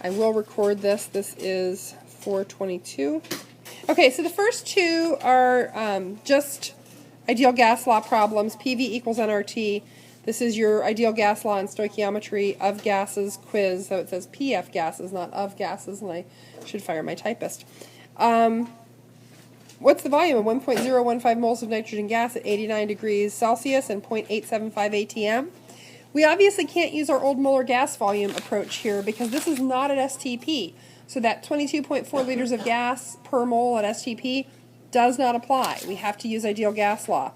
I will record this. This is 422. Okay, so the first two are just ideal gas law problems. PV equals nRT. This is your ideal gas law and stoichiometry of gases quiz. So it says PF gases, not of gases, and I should fire my typist. What's the volume of 1.015 moles of nitrogen gas at 89 degrees Celsius and 0.875 atm? We obviously can't use our old molar gas volume approach here because this is not at STP. So that 22.4 liters of gas per mole at STP does not apply. We have to use ideal gas law.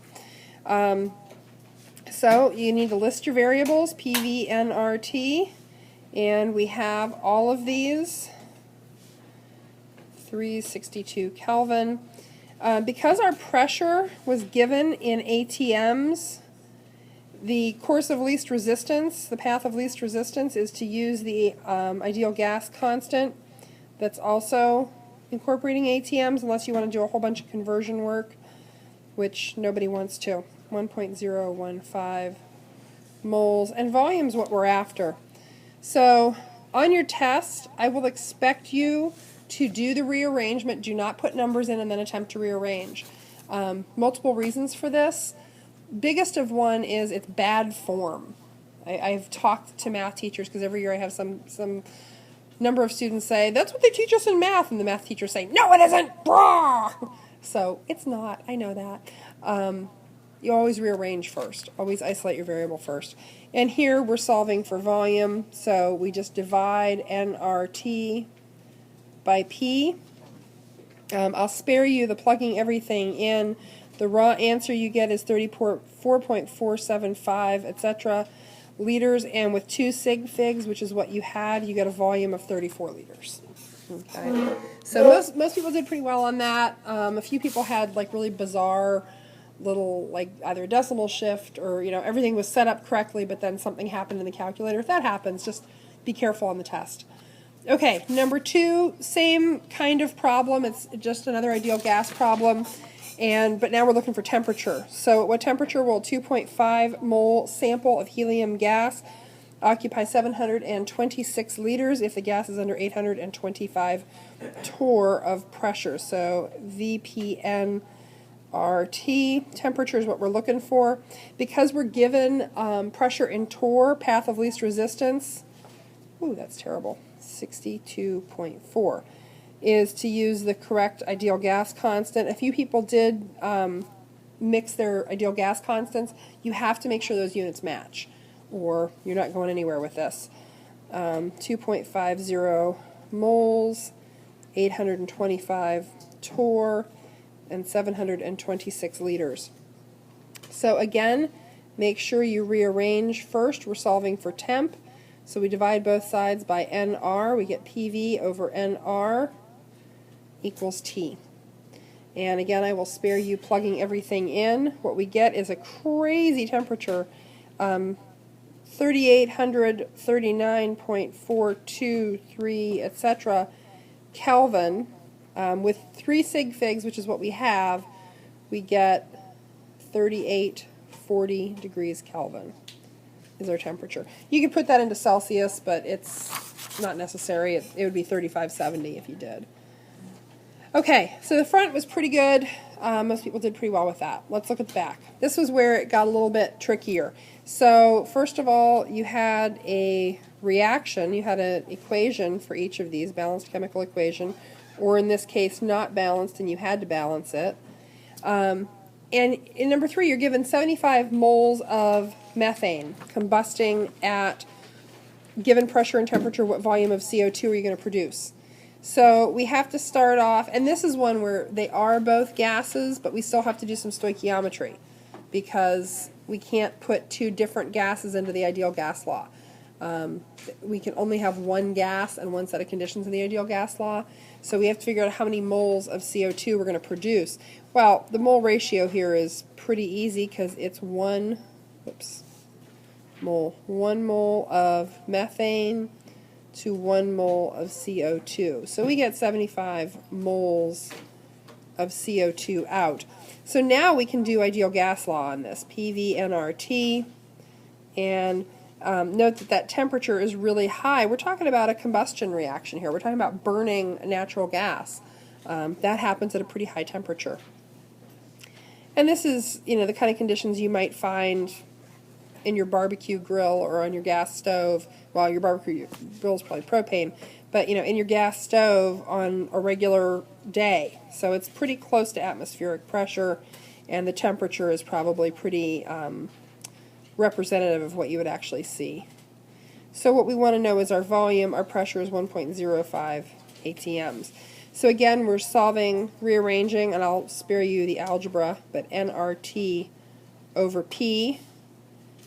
So you need to list your variables, PV, nRT, and we have all of these. 362 Kelvin. Because our pressure was given in ATMs, the course of least resistance, the path of least resistance, is to use the ideal gas constant that's also incorporating ATMs, unless you want to do a whole bunch of conversion work, which nobody wants to. 1.015 moles, and volume's what we're after. So on your test, I will expect you to do the rearrangement. Do not put numbers in and then attempt to rearrange. Multiple reasons for this. Biggest of one is it's bad form. I've talked to math teachers because every year I have some number of students say, that's what they teach us in math, and the math teachers say, no it isn't! Blah! So it's not, I know that. You always rearrange first. Always isolate your variable first. And here we're solving for volume, so we just divide nRT by P. I'll spare you the plugging everything in. The raw answer you get is 34.475, etc. liters, and with 2 sig figs, which is what you had, you get a volume of 34 liters. Okay. So most people did pretty well on that. A few people had like really bizarre little, like either a decimal shift or, you know, everything was set up correctly, but then something happened in the calculator. If that happens, just be careful on the test. Okay, number 2, same kind of problem. It's just another ideal gas problem, but now we're looking for temperature. So at what temperature will 2.5 mole sample of helium gas occupy 726 liters if the gas is under 825 torr of pressure? So VPN RT, temperature is what we're looking for. Because we're given pressure in torr, path of least resistance, ooh, that's terrible, 62.4, is to use the correct ideal gas constant. A few people did mix their ideal gas constants. You have to make sure those units match, or you're not going anywhere with this. 2.50 moles, 825 torr, and 726 liters. So again, make sure you rearrange first. We're solving for temp, so we divide both sides by nR. We get PV over nR equals T. And again, I will spare you plugging everything in. What we get is a crazy temperature, 3,800, 39.423, etc. Kelvin. With 3 sig figs, which is what we have, we get 3840 degrees Kelvin is our temperature. You could put that into Celsius, but it's not necessary. It would be 3570 if you did. Okay, so the front was pretty good. Most people did pretty well with that. Let's look at the back. This was where it got a little bit trickier. So first of all, you had a reaction. You had an equation for each of these, balanced chemical equation, or in this case not balanced, and you had to balance it. And in number 3, you're given 75 moles of methane combusting at given pressure and temperature. What volume of CO2 are you going to produce? So we have to start off, and this is one where they are both gases, but we still have to do some stoichiometry because we can't put 2 different gases into the ideal gas law. We can only have one gas and one set of conditions in the ideal gas law, so we have to figure out how many moles of CO2 we're going to produce. Well, the mole ratio here is pretty easy because it's 1 mole of methane to 1 mole of CO2. So we get 75 moles of CO2 out. So now we can do ideal gas law on this, PV nRT, and Note that that temperature is really high. We're talking about a combustion reaction here. We're talking about burning a natural gas. That happens at a pretty high temperature. And this is, the kind of conditions you might find in your barbecue grill or on your gas stove. Well, your barbecue grill is probably propane, but in your gas stove on a regular day. So it's pretty close to atmospheric pressure, and the temperature is probably pretty representative of what you would actually see. So what we want to know is our volume. Our pressure is 1.05 atms. So again, we're solving, rearranging, and I'll spare you the algebra, but nRT over P.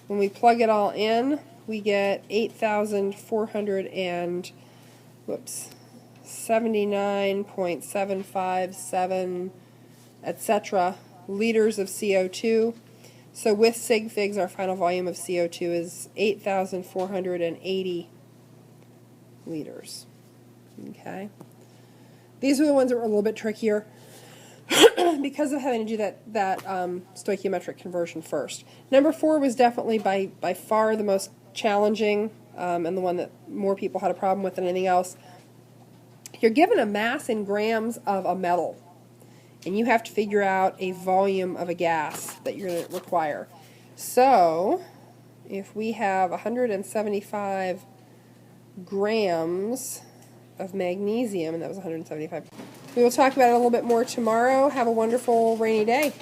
When we plug it all in, we get 8,479.757, etc. liters of CO2. So with sig figs, our final volume of CO2 is 8,480 liters. Okay. These are the ones that were a little bit trickier because of having to do that stoichiometric conversion first. Number 4 was definitely by far the most challenging and the one that more people had a problem with than anything else. You're given a mass in grams of a metal, and you have to figure out a volume of a gas that you're going to require. So if we have 175 grams of magnesium, and that was 175. We will talk about it a little bit more tomorrow. Have a wonderful rainy day.